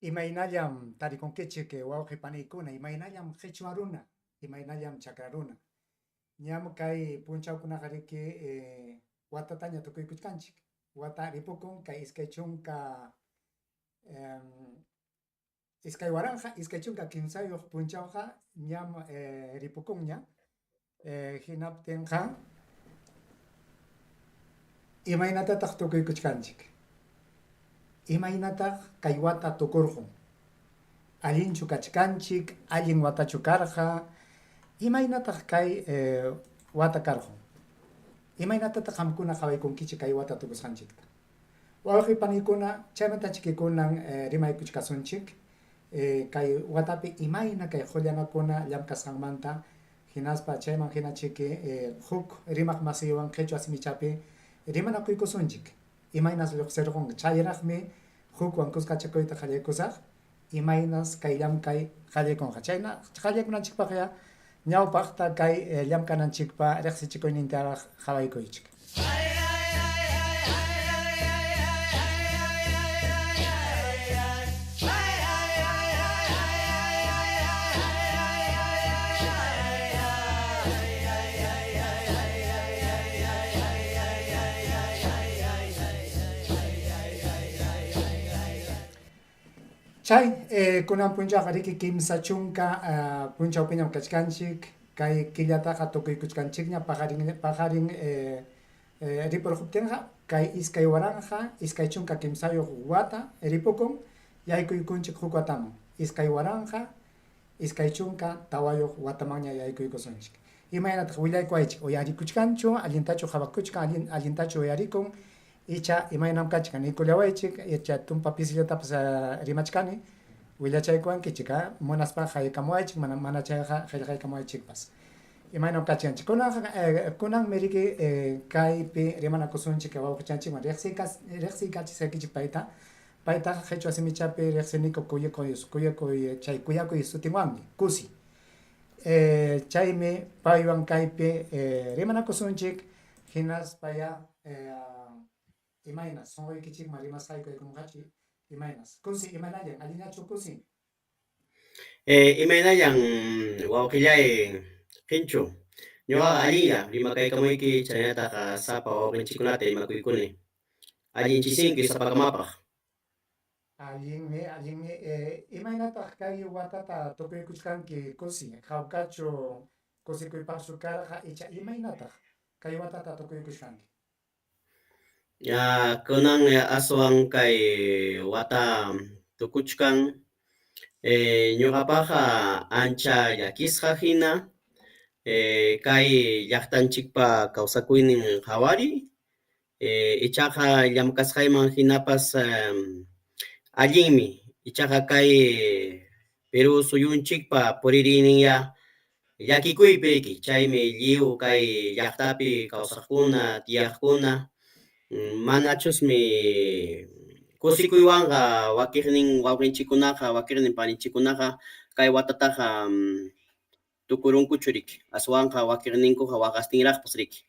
Imaynallam tarikunkichik wawqipanikuna, imaynallam qhichwa runa, imaynallam chakra runa. Ñam kay punchawkunaqa riki watataña tukuykuchkanchik. Wata ripukun kay iskay chunka iskay waranja, iskay chunka kimsayuq punchawqa ñam ripukunña. Hinaptinqa imaynatataq tukuykuchkanchik. Imaynataq kay wata tukurqun. Allinchu kachkanchik, allin watachu karqa, imaynataq kay wata karqun. Imaynatataq qamkuna qhawaykunkichik kay wata tukusqanchikta. Wawqipanikuna chaymantanchikikunan rimaykuchkasunchik, kay watapi imayna kay qullanakuna llamkasqanmanta hinaspa chayman hinachiki huk rimaq masiywan qhichwa simichapi rimanakuykusunchik. Imaynas lluqsirqun chayraqmi hukwan kuskachakuyta qallaykusaq imaynas kay llamkay qallaykunqa. Chayna qallaykunanchikpaqya ñawpaqta kay llamkananchikpa riqsichikuynintaraq qhawaykuychik. Chay kunan punchaqa riki kimsa chunka punchawpiñam kachkanchik kay killataqa tukuykuchkanchikña pajarin ripurquptinqa kay iskay waranja iskay chunka kimsayuq wata ripukun yaykuykunchik huk wataman iskay waranja iskay chunka tawayuq watamanña yaykuykusunchik. Imaynataq willaykuaychik uyarikuchkanchu allintachu hawakuchkan allintachu uyarikun icha imaynam kachkan nikullawaychik icha tumpa pisillatapas rimachkani willachaykuankichik munaspa hayk'amuwaychik mana chayqa qillqaykamuwaychikpas imaynam kachkanchik kunanmi riki kaypi rimanakusunchik wawqichanchikman riqsiykachisaykichik paytaqa qhichwa simichapi riqsiniku kuyakuy chay kuyakuy sutinwanmi kusi. Chaymi paywan kaypi rimanakusunchik hinaspaya imaynas sunquykichikman rimasqaykunqachi imaynas kusi imanallan allinachu kusi. Imaynallan wawqillay qinchu ñuqaqa allinlla rimakaykamuyki chaynataqa sapa wawqinchikkunata rimakuykuni allinchisinki sapakamapaq. Allinmi imaynataq kay watata tukuykuchkanki kusi hawkachu kusikuypaqchu karqa icha imaynataq kay watata tukuykuchkanki. Kunan aswan kay wata tukuchkan ñuqapaqa ancha llakisqa hina kay llaqtanchikpa kawsakuynin qhawari ichaqa llamkasqayman hinapas allinmi ichaqa kay Perú suyunchikpa puririyninña llakikuypi riki chaymi lliw kay llaqtapi kawsaqkuna tiyaqkuna manachusmi kusikuywanqa wakiqnin wawqinchikkunaqa wakiqnin paninchikkunaqa kay watataqa tukurunkuchu riki aswanqa wakiqninkuqa waqastinraqpas riki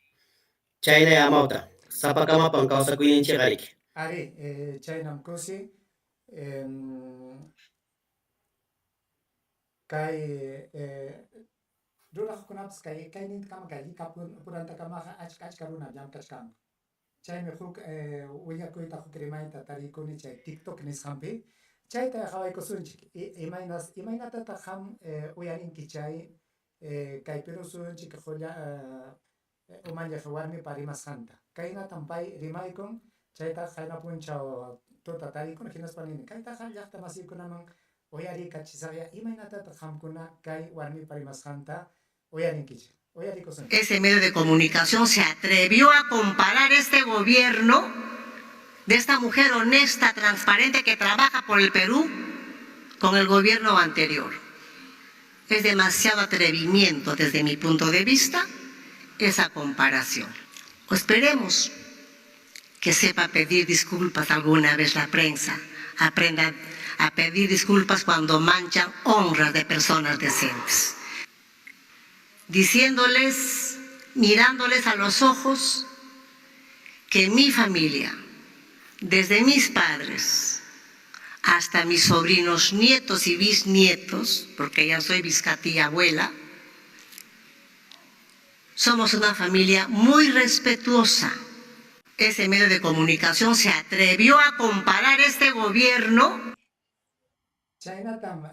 chayna amawta sapakamapan kawsakuyninchikqa riki. Ari chaynam kusi kay runaqkunapas kaynintakama kay llika purantakamaqa achka runa llamkachkanku. Chaymi huk willakuyta huk rimayta tariykuni chay TikTok nisqanpi chayta qhawaykusunchik imaynatataq qam uyarinki chay kay Perú suyunchik umalliq warmipa rimasqanta kaynatan pay rimaykun chayta qayna punchaw tuta tariykuni hinaspa nini kaytaqa llaqta masiykunaman uyariykachisaqya imaynatataq qamkuna kay warmipa rimasqanta uyarinkichik. Ese medio de comunicación se atrevió a comparar este gobierno de esta mujer honesta, transparente, que trabaja por el Perú, con el gobierno anterior. Es demasiado atrevimiento desde mi punto de vista esa comparación. O esperemos que sepa pedir disculpas alguna vez la prensa, aprenda a pedir disculpas cuando manchan honras de personas decentes. Diciéndoles, mirándoles a los ojos, que mi familia, desde mis padres hasta mis sobrinos, nietos y bisnietos, porque ya soy biscatilla abuela, somos una familia muy respetuosa. Ese medio de comunicación se atrevió a comparar este gobierno. China tam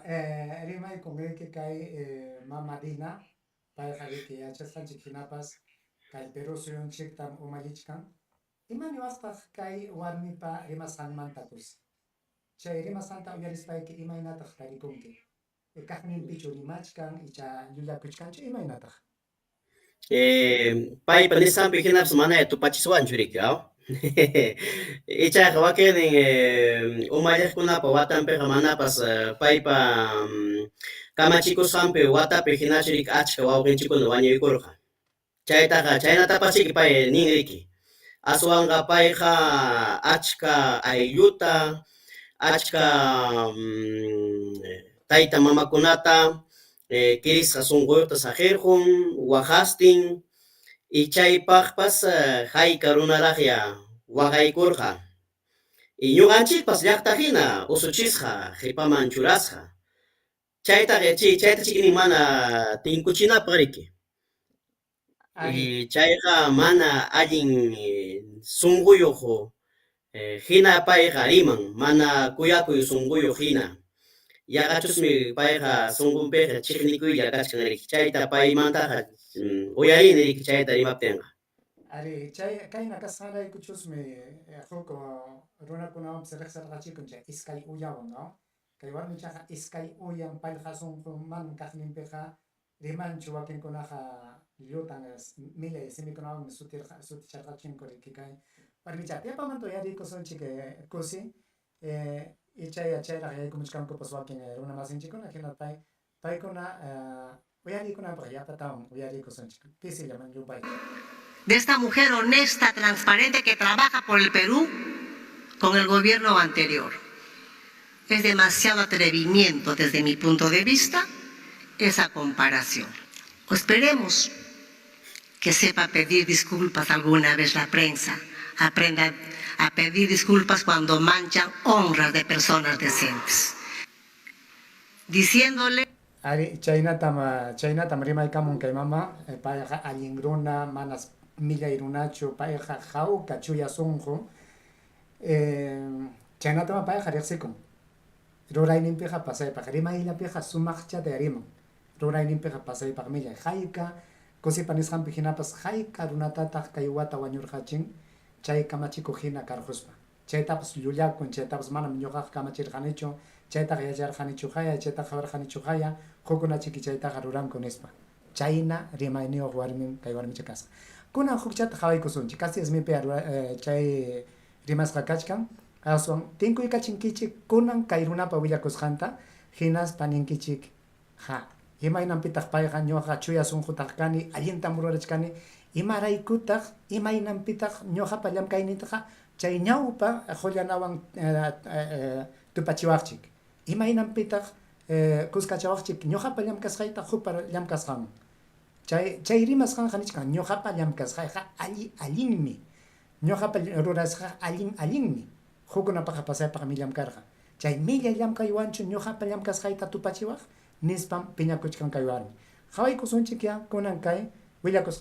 rimay kung que kay mamadina para que ya chastan chikinapas kay pero suyon chik tam umalichkan imani wasta kay warmi pa rimasan mantakus chay rimasan ta uyaris pa que imay natak tarikunke kaknin pichu rimachkan icha lula kuchkan chay imay natak Pai panisam pikinap semana itu pachiswan jurik ya. Icha kawakening umayah kuna pa watan pe kamana pas pai pa kamachiko sampe wata pe hinachirik ach kawaken chiko no wanyo ikorka. Chayna tapasik pai ningriki. Aswanga pai ha achka ayuta achka taita mamakunata kiris asungoyota sajerjun wajastin y chaypaq pas hay karunaraqya waqaykurqa y ñuqanchik pas llaqta hina usuchisqa qipaman churasqa chayta chikini mana tinkuchinapaq riki y chayqa mana allin sunquyuq hina payqa riman mana kuyakuy sunquyuq hina yaqachusmi payqa sunqunpiqa chiqnikuylla kachkan riki chayta paymantaqa uyarini riki chayta rimaptinqa ari chay kayna kasqaray kuchusmi huko runakunawan riqsirqachikun chay iskay uyawan no kay warmi chaqa iskay uyan payqa sunqunman kaqninpiqa rimanchu wakinkunaqa llutan millay simikunawanmi suticharqachinku riki kay warmicha tiapamanto yarikusunchik kusi chayraq yaykumusqankupas wakin runa masinchikuna hina paykuna uyarikunapaq yapatawan uyarikusunchik pisillaman yupay. De esta mujer honesta, transparente, que trabaja por el Perú con el gobierno anterior. Es demasiado atrevimiento desde mi punto de vista esa comparación. O esperemos que sepa pedir disculpas alguna vez la prensa, aprenda a pedir disculpas cuando manchan honras de personas decentes. Diciéndole Ari China tam rimay kamun kay mama payqa allin runa manas millay runachu payqa hawka chuya sunqu chaynatama payqa riqsikun rurayninpiqa pasaypaq rimayllapiqa sumaqchata riman rurayninpiqa pasaypaq millay hayka kusipa nisqanpi hinapas hayka runatataq kay wata wañurqachin chay kamachikuq hina karquspa chaytapas llullakun chaytapas manam ñuqaqa kamachirqanichu chaytaqa yallarqanichu haya chaytaqa hawarqanichu haya hukunachiki chaytaqa ruranku nispa chayna rimayniyuq warmin kay warmicha kasqa kunan hukchata hawaykusunchik casi esmipi chay rimasqa kachkan aswan tinkuykachinkichik kunan kay runapa willakusqanta hinaspa ninkichik ha imaynanpitaq payqa ñuqa chuya sunqutaq kani allintam rurachkani imaraykutaq imaynanpitaq ñuqapa llamkaynitaqa chay ñawpa qullanawan tupachiwaqchik imaynanpitaq kuskachawaqchik ñuqapa llamkasqayta hukpa llamkasqan chay rimasqanqa nichkan ñuqapa llamkasqayqa allinmi ñuqapa rurasqa allinmi hukunapaqa pasaypaqa mi llamkarqa chay millay llamkaywanchu ñuqapa llamkasqayta tupachiwaq nispam piñakuchkan kay warmi hawaykusunchik ya kunan kay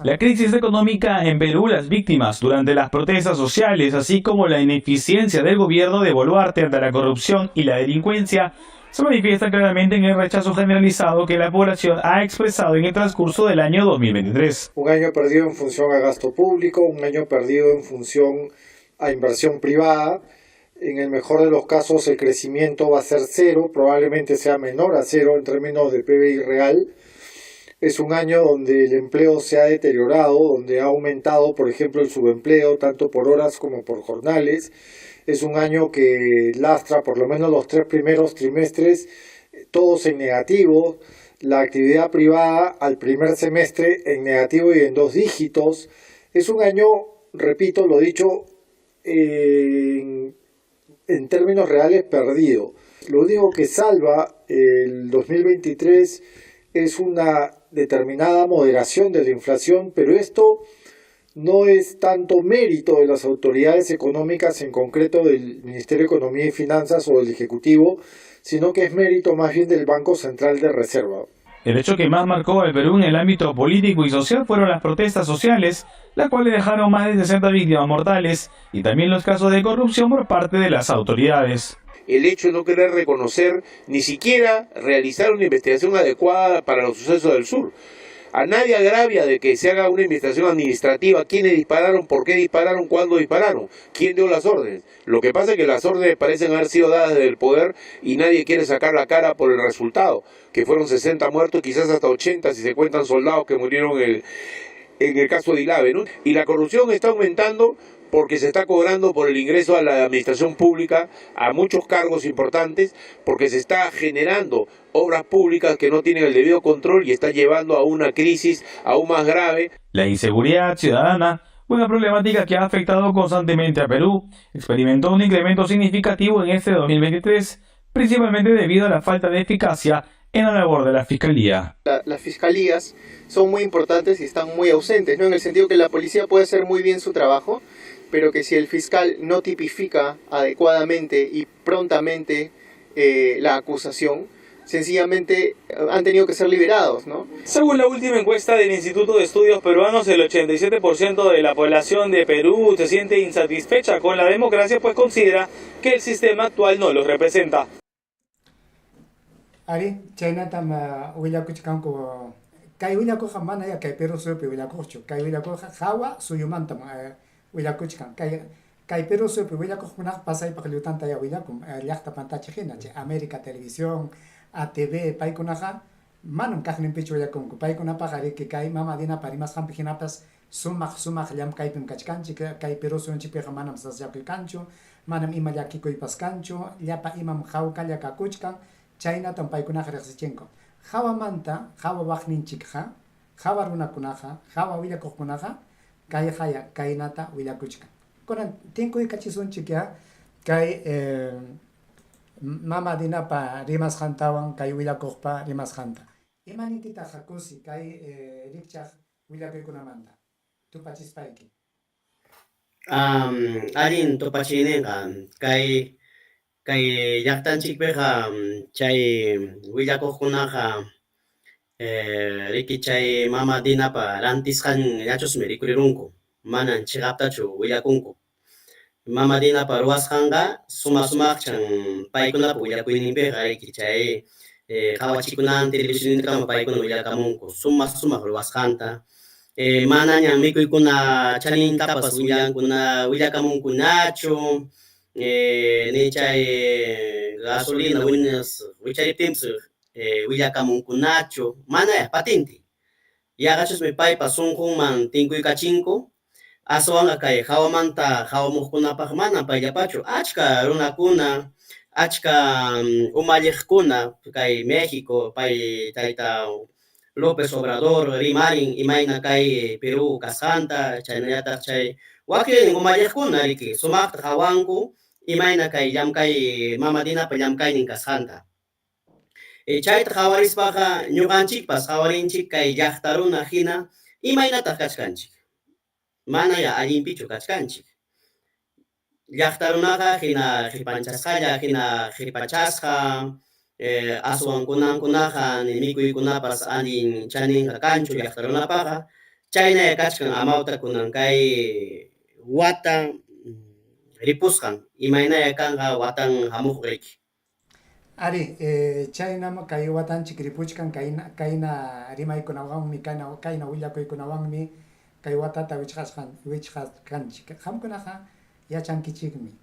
La crisis económica en Perú, las víctimas durante las protestas sociales, así como la ineficiencia del gobierno de Boluarte ante la corrupción y la delincuencia, se manifiesta claramente en el rechazo generalizado que la población ha expresado en el transcurso del año 2023. Un año perdido en función a gasto público, un año perdido en función a inversión privada. En el mejor de los casos el crecimiento va a ser cero, probablemente sea menor a cero en términos de PBI real. Es un año donde el empleo se ha deteriorado, donde ha aumentado, por ejemplo, el subempleo, tanto por horas como por jornales. Es un año que lastra por lo menos los 3 primeros trimestres, todos en negativo. La actividad privada al primer semestre en negativo y en 2 dígitos. Es un año, repito, lo dicho, en términos reales perdido. Lo único que salva el 2023 es una determinada moderación de la inflación, pero esto no es tanto mérito de las autoridades económicas, en concreto del Ministerio de Economía y Finanzas o del Ejecutivo, sino que es mérito más bien del Banco Central de Reserva. El hecho que más marcó al Perú en el ámbito político y social fueron las protestas sociales, las cuales dejaron más de 60 víctimas mortales, y también los casos de corrupción por parte de las autoridades. El hecho de no querer reconocer, ni siquiera realizar una investigación adecuada para los sucesos del sur. A nadie agravia de que se haga una investigación administrativa, quiénes dispararon, por qué dispararon, cuándo dispararon, quién dio las órdenes. Lo que pasa es que las órdenes parecen haber sido dadas desde el poder y nadie quiere sacar la cara por el resultado, que fueron 60 muertos, quizás hasta 80 si se cuentan soldados que murieron en el caso de Ilave, ¿no? Y la corrupción está aumentando porque se está cobrando por el ingreso a la administración pública a muchos cargos importantes, porque se está generando obras públicas que no tienen el debido control y está llevando a una crisis aún más grave. La inseguridad ciudadana, una problemática que ha afectado constantemente a Perú, experimentó un incremento significativo en este 2023, principalmente debido a la falta de eficacia en la labor de la Fiscalía. Las fiscalías son muy importantes y están muy ausentes, ¿no? En el sentido que la policía puede hacer muy bien su trabajo, pero que si el fiscal no tipifica adecuadamente y prontamente la acusación, sencillamente han tenido que ser liberados, ¿no? Según la última encuesta del Instituto de Estudios Peruanos, el 87% de la población de Perú se siente insatisfecha con la democracia, pues considera que el sistema actual no los representa. Ari, China tam willakuchkanku kay willakuqa mana ya kay Perú supi willakuchu kay willakuqa hawa suyumanta willakuchkan kay Perú supi willakuqkunaq pasaypaq llutanta ya willakum llaqta pantachi hina chay América Televisión, ATV paykunaqa manam kaqninpichu willakunku paykunapaqa ariki kay mamadinapa rimasqanpi hinapas sumaq llamkaypim kachkanchik kay Perú suyunchikpiqa manam sasllakuykanchu manam ima llakikuypas kanchu llapa imam hawkalla kakuchkan chaynata paykunaqa riqsichinku hawamanta hawa waqninchikqa hawa runakunaqa hawa willakuqkunaqa kayhaya kaynata willakuchkan kunan tinkuykachisunchik ya kay mamadinapa rimasqantawan kay willakuqpa rimasqanta imanititaqa kusi kay rikchaq willakuykunamanta tupachispayki Alin tupachiniqa kay llaqtanchikpiqa chay willakuqkunaqa riki chay mamadinapa rantisqan yachusmi rikurirunku manan chiqaptachu willakunku mamadinapa ruwasqanqa sumaq paykunapa willakuyninpiqa riki chay qhawachikunanta televisionnintaqama paykuna willakamunku sumaq ruwasqanta manaña mikuykuna chanintapas willakamunkunachu ni chay gasolina wichariptinpas willakamunkunachu manaya patinti yaqachusmi paypa sunqunman tinkuykachinku aswanqa kay hawamanta hawamuqkunapaq mana payllapachu achka runakuna achka umalliqkuna kay México pay tayta López Obrador rimarin imayna kay Perú kasqanta chaynallataq chay wakin umalliqkuna riki sumaqta hawanku imayna kay llamkay mamadinapa llamkaynin kasqanta chayta hawarispaqa ñuqanchikpas hawarinchik kay llaqta runa hina imaynataq kachkanchik manaya allinpichu kachkanchik llaqta runaqa hina qhipanchasqalla hina qhipachasqa aswan kunankunaqa mikuykunapas allin chaninqa kanchu llaqta runapaqa chaynaya kachkan amawta kunan kay wata ripusqan imaynaya kanqa watan hamuq riki Ari, chaynama kay watanchik ripuchkan kayna rimaykunawanmi kayna willakuykunawanmi kay watata wichqasqanchik qamkunaqa yachankichikmi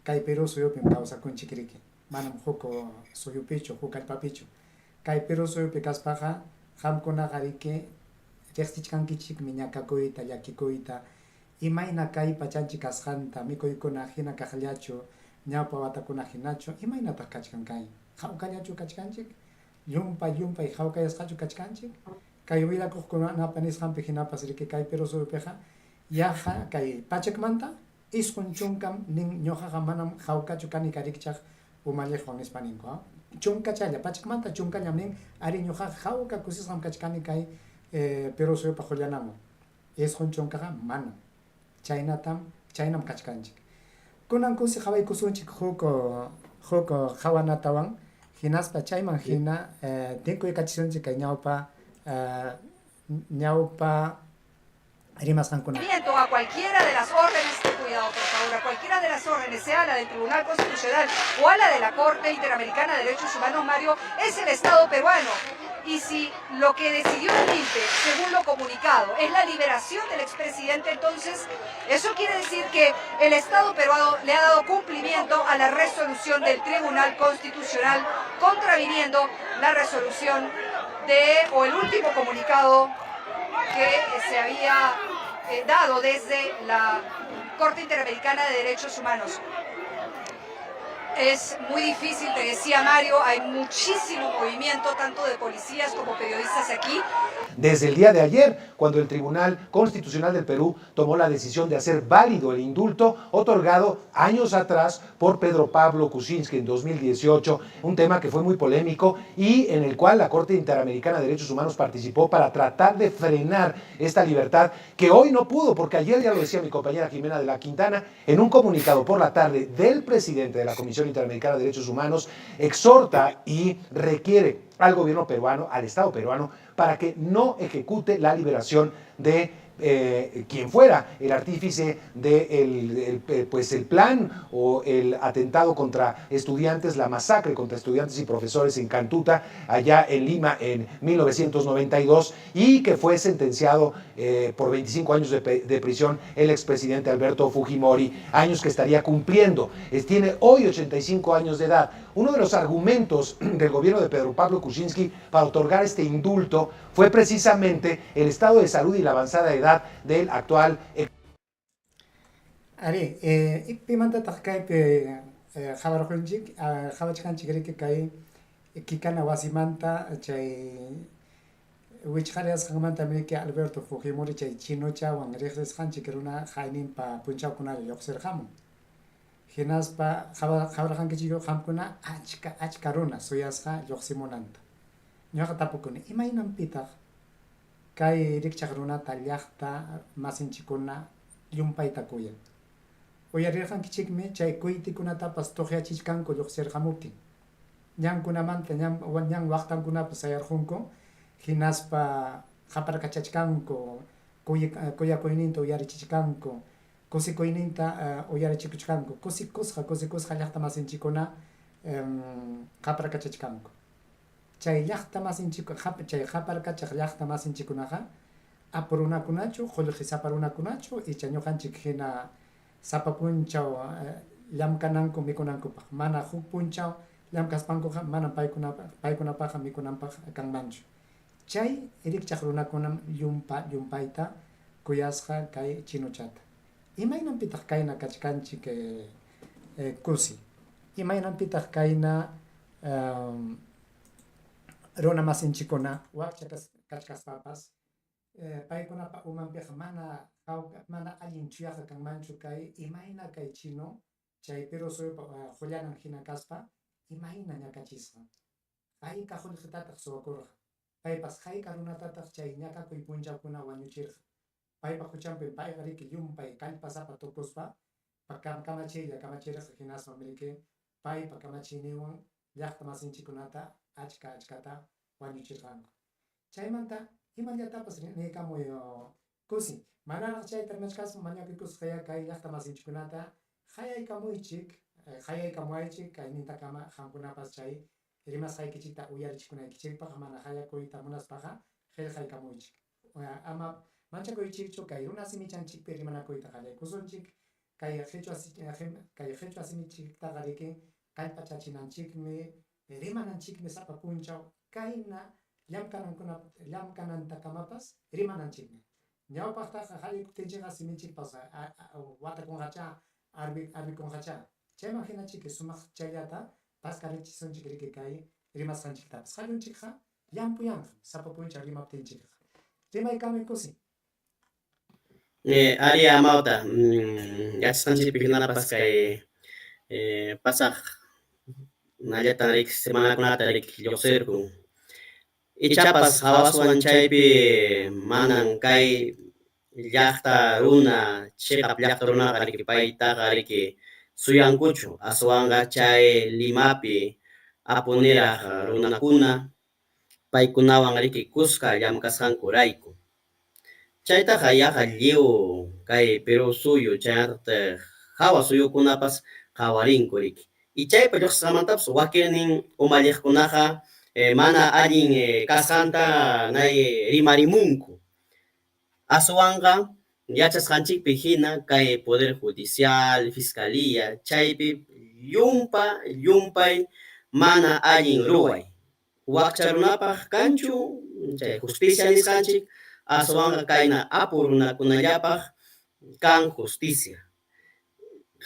kay Perú suyupim kawsakunchik riki manam huk suyupichu huk allpapichu kay Perú suyupi kaspaqa qamkunaqa riki riqsichkankichikmi ñakakuyta llakikuyta imayna kay pachanchik kasqanta mikuykuna hina kaqllachu ñawpa watakuna hinachu imaynataq kachkan kay hawkallachu kachkanchik llumpay hawkayasqachu kachkanchik kay willakuqkunapa nisqanpi hinapas riki kay Perú suyupiqa yaqa kay pachakmanta isqun chunkam nin ñuqaqa manam hawkachu kani karikchaq umalliqwan nispa ninku chunkachalla pachakmanta chunkallam nin ari ñuqaqa hawka kusisqam kachkani kay Perú suyupa qullanamun isqun chunkaqa manam chaynam kachkanchik. Kunan kusi hawaykusunchik huk hawanatawan hinaspa chayman hina tinkuy kachisunchik kay ñawpa rimasqankuna. A cualquiera de las órdenes, cuidado por favor, a cualquiera de las órdenes, sea la del Tribunal Constitucional o a la de la Corte Interamericana de Derechos Humanos, Mario, es el Estado peruano. Y si lo que decidió el INPE, según lo comunicado, es la liberación del expresidente, entonces eso quiere decir que el Estado peruano le ha dado cumplimiento a la resolución del Tribunal Constitucional, contraviniendo la resolución o el último comunicado que se había dado desde la Corte Interamericana de Derechos Humanos. Es muy difícil, te decía Mario, hay muchísimo movimiento, tanto de policías como periodistas aquí. Desde el día de ayer, cuando el Tribunal Constitucional del Perú tomó la decisión de hacer válido el indulto otorgado años atrás por Pedro Pablo Kuczynski en 2018, un tema que fue muy polémico y en el cual la Corte Interamericana de Derechos Humanos participó para tratar de frenar esta libertad que hoy no pudo, porque ayer, ya lo decía mi compañera Jimena de la Quintana, en un comunicado por la tarde del presidente de la Comisión Interamericana de Derechos Humanos, exhorta y requiere al gobierno peruano, al Estado peruano, para que no ejecute la liberación de quien fuera el artífice de el plan o el atentado contra estudiantes, la masacre contra estudiantes y profesores en Cantuta, allá en Lima en 1992, y que fue sentenciado por 25 años de prisión el expresidente Alberto Fujimori, años que estaría cumpliendo. Tiene hoy 85 años de edad. Uno de los argumentos del gobierno de Pedro Pablo Kuczynski para otorgar este indulto fue precisamente el estado de salud y la avanzada edad del actual. Ari, pimanta takaipe jabarjunjik, jabachkanchik riki kai kikana wasimanta chay wicharias manta miki Alberto Fujimori chay chinocha wan regres hanchik runa jainin pa punchau kuna yoxer jamu. Hinaspa jabarjankichik hamkuna achka runa suyasqa yoximonanta. Ñuqa tapukuni imaynan pitaq kay rikchaq runata llaqta masinchikuna llumpayta kuyan. Uyarirqankichikmi chay kuytikunatapas tuqyachishkanku lluqsirqamuptin. Ñankunamanta ñan waqtankunapas sayarqunku hinaspa qaparkachachkanku kuyakuyninta uyarichichkanku kusikuyninta uyarichikuchkanku kusikusqa llaqta masinchikuna qaparkachachkanku. Chay llaqta masinchik chay qaparkachaq llaqta masinchikunaqa apurunakunachu qulqi saparunakunachu y chay ñuqanchik hina sapa punchaw llamkananku mikunankupaq mana huk punchaw llamkaspankuqa mana paykunapaqa mikunanpaq kanmanchu. Chay rikchaq runakunam llumpayta kuyasqa kay chinuchata. Imaynanpitaq kayna kachkanchik kusi. Imaynanpitaq kayna runa masinchikuna wakcha kachkaspapas paykunapa umanpiqa mana allin chuyaqa kanmanchu kay imayna kay chino chay Perú suyupa hullanan hina kaspa imayna ñakachisqa hayka qullqitataq suwakurqa paypas hayka runatataq chay ñakakuy punchawkuna wañuchirqa paypa huchanpi payqa riki llumpay kallpasapa tukuspa kamachirqa hinaspa miriki paypa kamachiniwan llaqta masinchikunata achkata wañuchirqanku. Chaymanta imallatapas niykamuy kusi. Manaraq chayta rimachkaspa mañakikusqa kay llaqta masinchikunata hayaykamuaychik kayninta qamkunapas chay rimasqaykichikta uyarichikunaykichikpaq mana hayakuyta munaspaqa qillqaykamuychik. Ama manchakuychikchu kay runa simichanchikpi rimanakuyta qallaykusunchik kay qhichwa simichiktaqa riki kallpachachinanchikmi rimananchikmi sapa punchaw kayna llamkanantakamapas rimananchikmi. Ñawpaqtaqa haykuptinchikqa simichikpas watakunqacha arbikunqacha. Chayman hinachiki sumaq chayllata paskarichisonchik riki kay rimasqanchiktapas. Hallunchikqa llampuyanqa sapa punchaw rimaptinchikqa. Rimaykamuy kusi. Ari amauta yachasqanchikpi hinapas kay pasaq nallatan rik semanakunata rik lluqsirqun. Ichapas hawaswan chaypi manan kay llaqta runa, chiqap llaqta runaqa riki paytaqa riki suyankuchu, aswanga chay Limapi apuniraq runakuna, paykunawan riki kuska llamkasqankurayku. Chaytaqa yaqa lliw kay Perú suyu chayartaq hawa suyukunapas qawarinku riki. Y chaypa lluqsisqamantapas wakirnin umalliqkunaqa mana allin kasqanta rimarimunku. Aswanqa yachasqanchikpi hina kay Poder Judicial, Fiscalía, chaypi llumpay mana allin ruway. Wakcha runapaq kanchu, chay justicia nisqanchik, aswanqa kayna apu runakunallapaq kan justicia.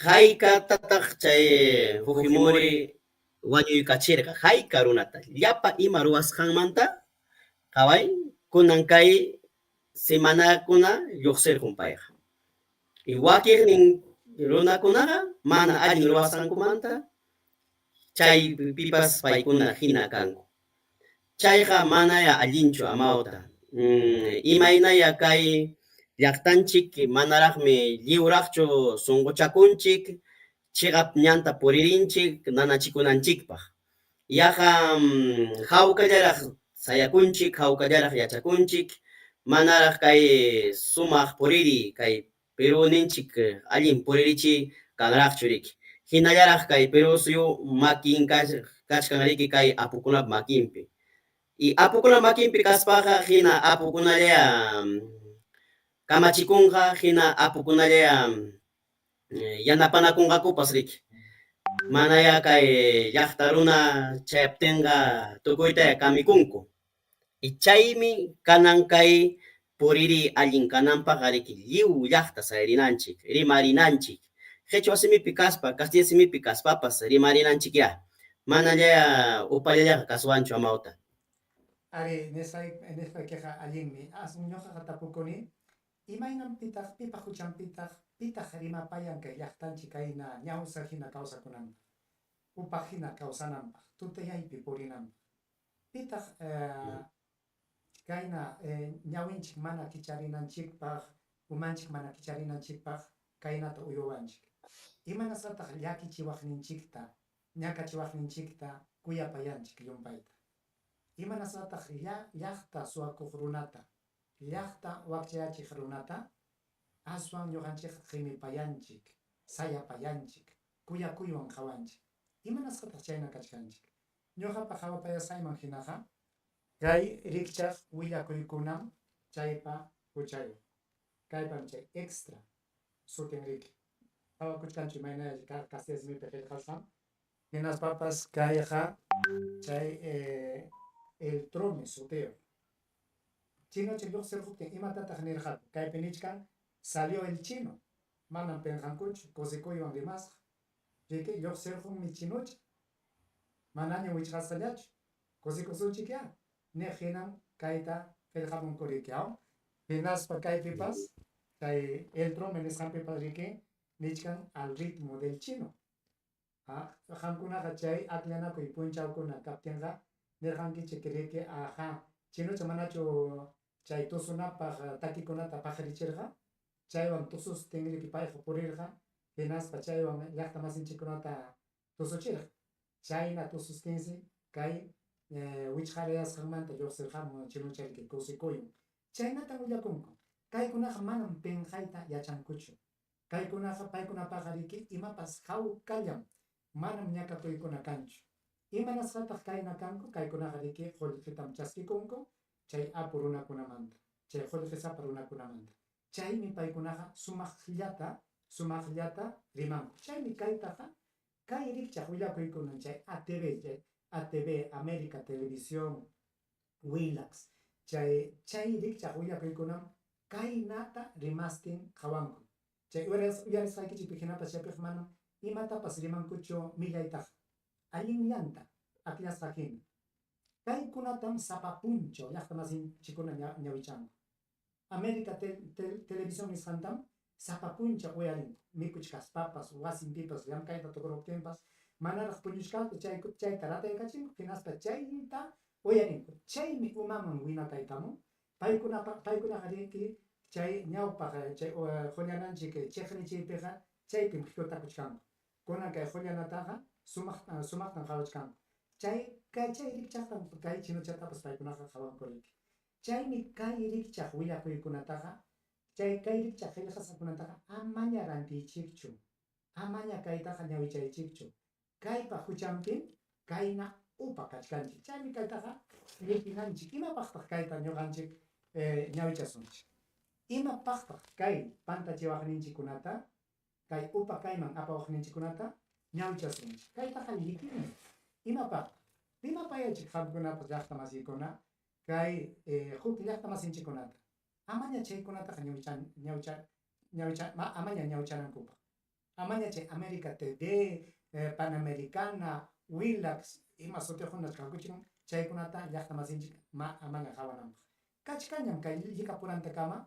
Hayk'ataq chay Fujimori wañuykachirqa, hayka runata llapa ima ruwasqanmanta qaway kunan kay semanakuna lluqsirqun payqa. Y wakiqnin runakunaqa mana allin ruwasqankumanta chaypipas paykuna hina kanku. Chayqa manaya allinchu amawta. Imaynaya kay llaqtanchik manaraqmi lliwraqchu sunquchakunchik, chiqap ñanta puririnchik nanachikunanchikpaq. Yaqa hawkallaraq sayakunchik, hawkallaraq yachakunchik, manaraq kay sumaq puriri kay Perú ninchik allin puririchiy kanraqchu riki. Hinallaraq kay Perú suyu makin kachkan riki kay apukunap makinpi. Y apukunap makinpi kaspaqa hina apukunalla kamachikunqa, hina apukunalla yanapanakunqakupas riki. Manaya kay llaqta runa chayaptinqa tukuyta kamikunku. Y chaymi kanan kay puriri allin kananpaqa riki lliw llaqta sayrinanchik, rimarinanchik. Qhichwa simipi kaspa, Castilla simipi kaspapas rimarinanchik ya. Manalla upallallaqa kasuanchu amawta. Ari, nespa queja allinmi, ñuqaqa tapukuni, imaynan pitaq, pipa huchanpitaq, pitaq rimapayan kay llaqtanchik kayna ñawsa hina kawsakunanpaq, upaq hina kawsananpaq, tutayaypi purinanpaq. Pitaq kayna ñawinchik mana kicharinanchikpaq, umanchik mana kicharinanchikpaq, kaynata uyuwanchik. Imanasataq llakichiwaqninchikta, ñakachiwaqninchikta kuyapayanchik llumpayta. Imanasataq llaqta suwakuq runata, llaqta wakchayachiq runata, aswan ñuqanchik qimipayanchik, sayapayanchik, kuyakuywan qawanchik. Imanasataq chayna kachkanchik. Ñuqapa qhawapayasayman hinaqa, kay rikchaq willakuykunam chaypa huchayo. Kaypam chay extra sutin riki. Qawakuchkanchu imaynaya Castilla simipi qillqasqan. Hinaspapas kayqa chay el trome suteo. Chinochik lluqsirquptin imatataq nirqaku. Kaypi nichkan salió el chino. Manan penqankuchu, cosikuywan rimasqa. Riki lluqsirqunmi chinochik. Manaña wichqastallachu. Cosikusunchik ya. Nek hinam kayta qillqamunku riki, hinaspa kaypipas chay el trome nisqanpipas riki nichkan al ritmo del chino. Qamkunaqa chay akllanakuy punchawkuna kaptinqa nirqankichik riki chinocha manachu chay tusunapaq takikunata paqarichirqa, chaywan tusustin riki payqa purirqa, hinaspa chaywan llaqta masinchikkunata tusuchirqa. Chayna tusustinsi kay wichqarayasqanmanta lluqsirqamun chinocha riki kusikuywan. Chaynata willakunku. Kaykunaqa manam penqayta yachankuchu. Kaykunaqa paykunapaqa riki imapas hawkallam. Manam ñakakuykuna kanchu. Imanasqataq kayna kanku, kaykunaqa riki qullqitam chaskikunku, chay apu runakunamanta, chay qullqisapa runakunamanta. Chaymi paykunaqa sumaqllata rimanku. Chaymi kaytaqa, kay rikchaq willakuykunan chay ATV, América Televisión, Willax, chay rikchaq willakuykunam kaynata rimastin qawanku. Chay uyarisqaykichikpi hinapas chaypiq manam imatapas rimankuchu millaytaqa. Allinllanta akllashqa hina. Kaykunatam sapapunchaw llaqta masinchikuna ñawichanku. América Televisión nisqantam sapapunchaw uyarinku. Mikuchkaspapas, wasinpipas, llamkayta tukuruptinpas, manaraq puñuchkanku chayta rataykachinku, hinaspa chayta uyarinku. Chaymi umaman winakaykamun. Paykunaqa riki chay ñawpaqa chay joyananchik chejnichiypiqa chaypim qhikutakuchkanku kunan kay joyanataqa sumaqtan qhawachkanku chay rikchaqtan kay chinuchatapas paykunaqa qhawankuriki chaymi kay rikchaq willakuykunataqa kay rikchaq qillqasakunataqa amaña rantichikchu amaña kaytaqa ñawichaychikchu kaypa huchanpin kayna upa kachkanchik chaymi kaytaqa llipinanchik imapaqtaq kayta ñuqanchik ñawichasunchik imapaqtaq kay pantachiwaqninchikkunata kay upa kayman apawaqninchikkunata ñawichasunchik kaytaqa llipinay imapaqtaq rimapayachik qamkunapas llaqta masiykuna kay huk llaqta masinchikkunata amaña chaykunataqa amaña ñawchanankupaq amaña chay América TV Panamericana Willax ima sutiukunas kankuchik chaykunata llaqta masinchik amaña qhawananpaq kachkañam kay llikapurantakama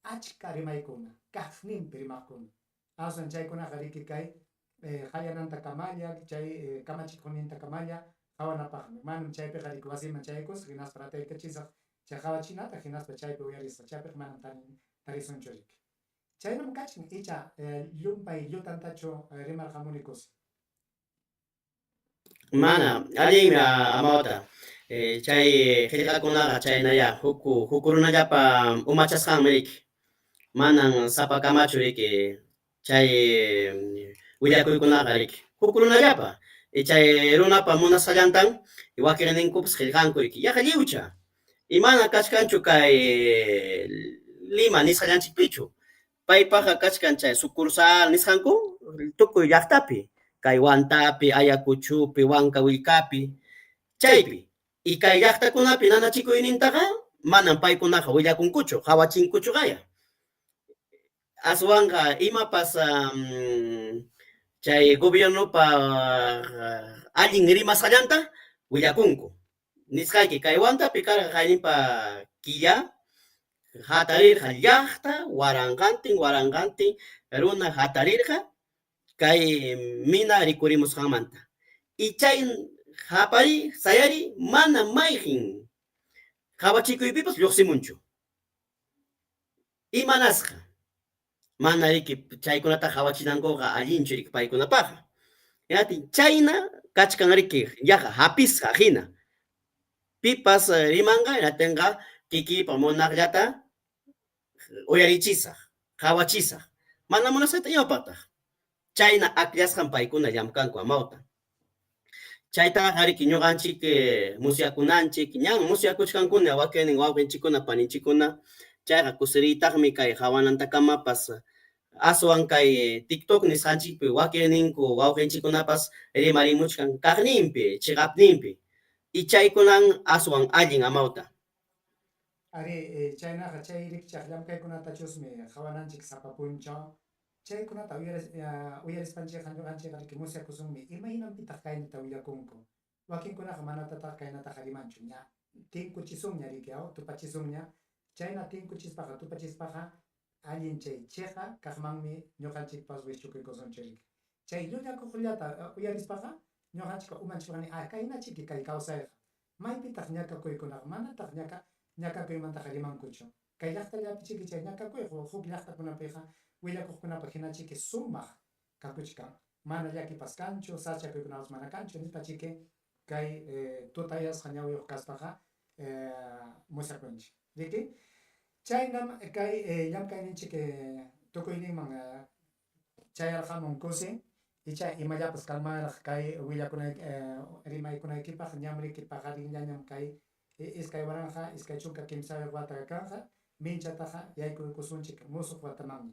achka rimaykuna kaqninpi rimaqkuna aswan chaykunaqa riki kay hayanantakamalla chay kamachikuqnintakamalla qhawanapaqmi manam chaypiqa riki wasiman chaykus hinaspa rataykachisak chay qhawachinata hinaspa chaypi uyarisa chaypiqa manam tarisunchu riki chaynam kachin icha llumpay llutantachu rimarqamunikus mana allin amawta chay qillqakunaqa chaynaya hukurunallapa umachasqanmi riki manan sapakamachu riki chay willakuykunaqa riki hukurunallapa chay runapa munasqallantan wakiqninkupas qillqanku riki yaqa lliwcha imana kachkanchu kay Lima nisqallanchikpichu paypaqa kachkan chay sucursal nisqanku tukuy llaqtapi kay Wantapi Ayacuchupi Huancavelicapi chaypi y kay llaqtakunapi nanachikuynintaqa manan paykunaqa willakunkuchu qhawachinkuchu qaya aswanqa imapas chay gobiernopa allin rimasqallanta willakunku nisqayki kay Wantapi karqa qayninpa killa hatarirqa llaqta waranqantin runa hatarirqa kay mina rikurimusqanmanta y chay hapari sayari mana mayqin qhawachikuypipas lluqsimunchu imanasqa mana riki chaykunata qhawachinankuqa allinchu riki paykunapaqa yatin chayna kachkan riki yaqa hapisqa hina pipas rimanqa yatinqa kikipa munaqllata uyarichisaq qhawachisaq mana munasqayta imapaqtaq chayna akllashqan paykuna llamkanku amawta chaytaqa riki ñuqanchik musyakunanchik ñan musyakuchkankuna wakiqnin wawqinchikkuna paninchikkuna chayqa kusiriytaqmi kay qhawanantakamapas aswan kay TikTok nisqanchikpi wakiqninku wawqinchikkunapas rimarimuchkan kaqninpi chiqapninpi y chaykunan aswan allin amawta ari chaynaqa chay rikchaq llamkaykunatachusmi qhawananchik sapapunchaw chaykunata uyarispanchikqa ñuqanchikqa riki musyakusunmi imaynanpitaq kaynata willakunku wakinkunaqa manatataq kaynataqa rimanchu ña tinkuchisunña riki tupachisunña chayna tinkuchispaqa tupachispaqa allin chay chiqa kaqmanmi ñuqanchikpas wischukuykusunchik riki chay llullakuqllata uyarispaqa ñuqanchikqa umanchikpaqni kaynachiki kay kawsayqa maypitaq ñakakuykunaqa manataq ñakakuymantaqa rimankuchu kay llaqtallapichiki chay ñakakuyqa huk llaqtakunapiqa willakuqkunaqa hinachiki sumaq kakuchkan mana llakipas kanchu sachakuykunapas mana kanchu nispachiki kay tutayasqa ñawiyuq kaspaqa musyakunchik riki chaynam kay llamkayninchik tukuyninman chayarqamun kusin y chay imallapas kalmaraq kay willakunay rimaykunaykipaq ñamriki paqarinllañam kay iskay waranja iskay chunka kimsapiq wataqa kanja minchataqa yaykuykusunchik musuq watamanmi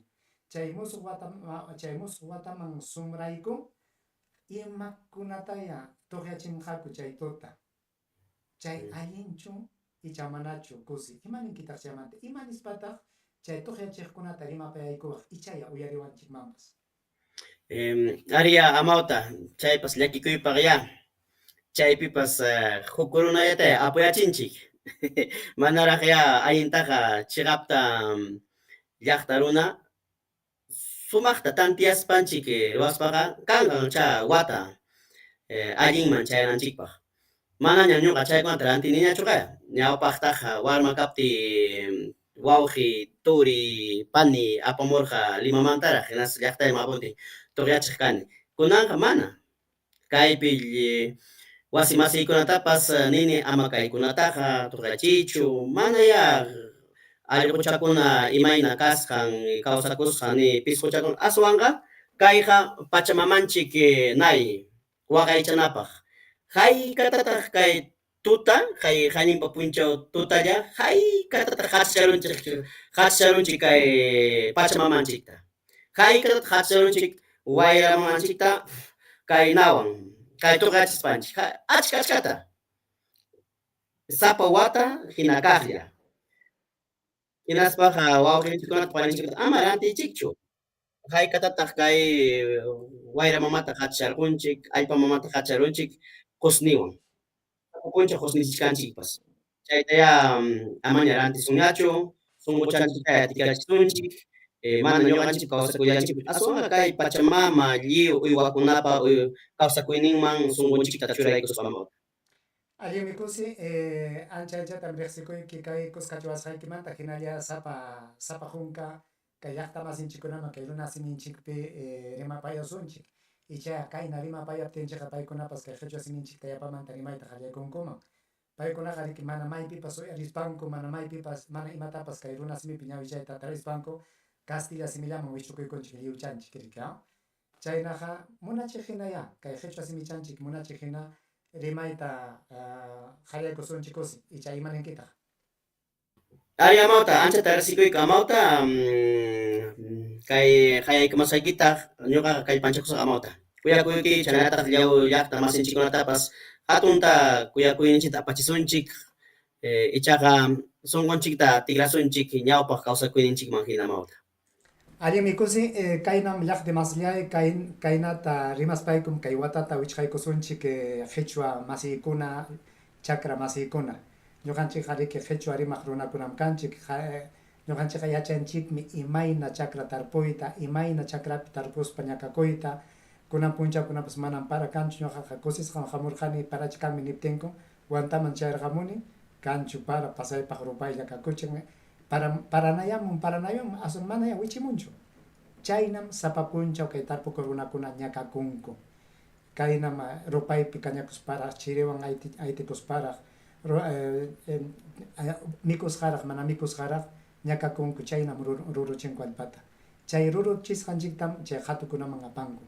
chay musuq wataman sumrayku imakunataya tuqyachinqaku chay tuta chay allinchu icha manachu kusi imaninkitaq chaymanta imanispataq chay tuqyachiqkunata rimapayaykuwaq ichaya uyariwanchikmanpas aria amawta chaypas llakikuypaq ya chaypipas hukurunallata apuyachinchik manaraq ya allintaqa chiqapta llaqta runa sumaqta tantiyaspanchik ruwaspaqa kanqan cha wata allinman chayananchikpaq manaña ñuqa chaykunata rantiniñachu kaya ñawpaqtaqa warma kapti wawqi, turi, pani, apamurqa Limamantara, hinas llaqtayman apunti turyachiq kani. Kunanqa mana. Kaypi wasi masiykunatapas nini ama kaykunataqa turqachichu, mana ya allquchakuna imayna kasqan, kawsakusqan ni pisquchakuna aswanqa kayqa Pachamamanchik nay waqaychanapaq. Hayk'atatataq kay tuta, kay hañinpa punchaw tutalla, hayk'atatataq qhachicharunchik kay Pachamamanchikta. Hayk'atatataq qhachicharunchik wayramanchikta kay nawan, kay turqachispanchik, achkata. Sapa wata hina kaqlla. Hinaspaqa wawqinchikkunata panichikkunata ama rantichikchu. Hayk'atatataq kay wayra mamata qhachicharqunchik, allpa mamata qhachicharunchik qusniwan. Puncha qusnichikanchikpas. Chaytaya amaña rantisunñachu, sunquchankitaya tikrachisunchik, mana ñuqanchik kawsakullanchik. Aswanqa kay Pachamama, lliw uywakunapa kawsakuyninman sunqunchikta churaykuspamawta. Alli mikusi, ancha anchata riqsikuyki kay kuskachawasqaykimanta hinalla sapa junka kay llaqta masinchikkunaman kay runa siminchikpi rimapayasunchik. Icha kayna rimapayaptinchikqa paykunapas kay qhichwa siminchikta yapamanta rimayta qallaykunkuman. Paykunaqa riki mana maypipas uyarispanku, mana maypipas mana imatapas kay runa simipi ñawichayta tarispanku, Castilla simillaman wichukuykunchik liwchanchik riki, chaynaqa munachik hinaya kay qhichwa simichanchik munachik hina rimayta qallaykusunchikusi icha imaninkitaq. Ari amawta, anchata riqsikuyku amawta, kay qayaykamusaykitaq ñuqaqa kay panchakusaq amawta. Kuyakuyki chaynataq llaqta masinchikkunatapas hatunta kuyakuyninchikta apachisunchik, ichaqa sunqunchikta tikrasunchik ñawpaq kawsakuyninchikman hina amawta. Alli mikusi, kaynam llaqti masllay kaynata rimaspaykum kay watata wichqaykusunchik qhichwa masiykuna, chakra masiykuna. Ñuqanchikqa riki qhichwa rimaq runakunam kanchik, ñuqanchikqa yachanchikmi imayna chakra tarpuyta, imayna chakrapi tarpuspa ñakakuyta, kunan punchakunapas manam para kanchu, ñuqaqa kusisqan hamurqani parachkanmi niptinku, wantaman chayrqamuni, kanchu para pasaypaq rupaylla kakuchin, paranayamun asun manaya wichimunchu. Chaynam sapa punchaw kay tarpukuq runakuna ñakakunku. Kaynam rupaypi kañakusparaq, chiriwan aytikusparaq, mikusqaraq mana mikusqaraq ñakakunku chaynam ruruchinku allpata. Chay ruruchisqanchiktam chay qhatukunaman apanku.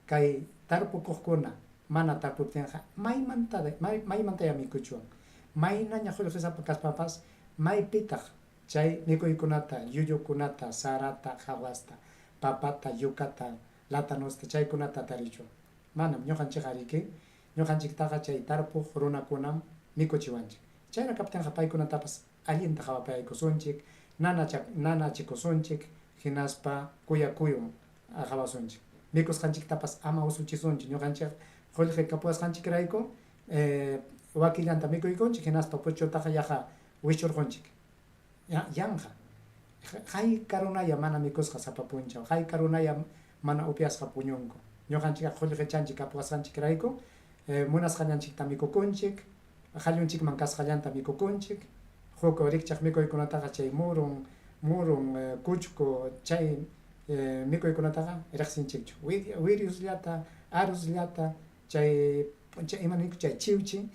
Kay tarpukuqkuna mana tarpuptinqa maymantaya mikuchuwan. Maynaña qullqisapa kaspapas maypitaq chay mikuykunata, llullukunata, sarata, hawasta, papata, yukata, latanusta chaykunata tarichuwan. Manam ñuqanchikqa riki, ñuqanchiktaqa chay tarpuq runakunam mikuchiwanchik. Chayna kaptinqa paykunatapas allinta hawapaykusunchik, nanachikusunchik, hinaspa kuyakuywan hawasunchik. Mikusqanchiktapas ama usuchisunchik, ñuqanchik qullqi kapuwasqanchikrayku wakillanta mikuykunchik, hinaspa puchutaqa yaqa wichurqunchik. Yanqa, hayqa runaya mana mikusqa sapa punchaw, hayqa runaya mana upyasqa puñunku. Ñuqanchikqa qullqichanchik kapuwasqanchikrayku munasqallanchikta mikukunchik, qhallunchikman kasqallanta mikukunchik, huk rikchaq mikuykunataqa chay murun, kuchku, chay mikuykunataqa riqsinchikchu. Wiriusllata, arusllata, chay imaninku chay chiwchi,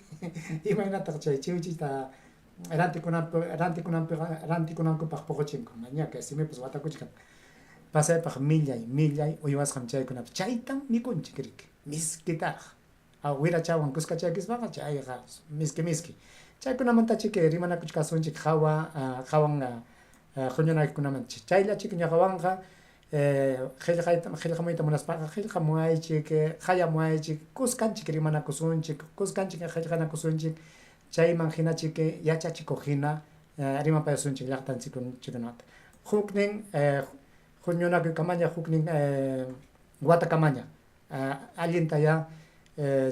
imaynataq chay chiwchita rantikunankupaq puquchinku. Mañaka simipas watakuchkan. Pasaypaq millay uywasqam chaykunapas. Chaytan mikunchik riki, miskitaraq. Wirachawan kuskachaykispaqa chayqa miski. Chaykunamantachik rimanakuchkasunchik hawan huñunaykunamanchik. Chayllachik ñuqawanqa qillqamuyta munaspaqa qillqamuaychik, hayamuaychik, kuskanchik rimanakusunchik, kuskanchik qillqanakusunchik, chayman hinachik yachachikuq hina rimapayasunchik llaqtanchikkunata. Huknin huñunakuykamanya, huknin watakamaña allintaya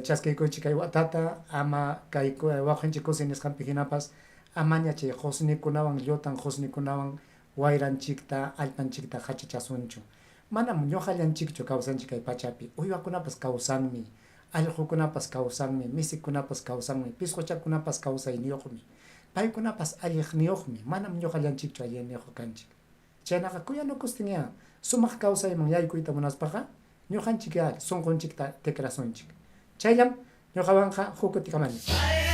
chaskaykunchik kay watata, ama kay wawqinchik kusi nisqanpi hinapas amaña chay qusnikunawan, llutan qusnikunawan wayranchikta, allpanchikta hachichasunchu. Manam ñuqallanchikchu kawsanchik kay pachapi, uywakunapas kawsanmi, allqukunapas kawsanmi, misikunapas kawsanmi, pisquchakunapas kawsayniyuqmi. paykunapas alliqniyuqmi manam ñuqallanchikchu alliqniyuq kanchik chaynaqa kuyanukustinña sumaq kawsayman yaykuyta munaspaqa ñuqanchik sunqunchikta tikrasunchik chayllam ñuqawanqa hukutikamaña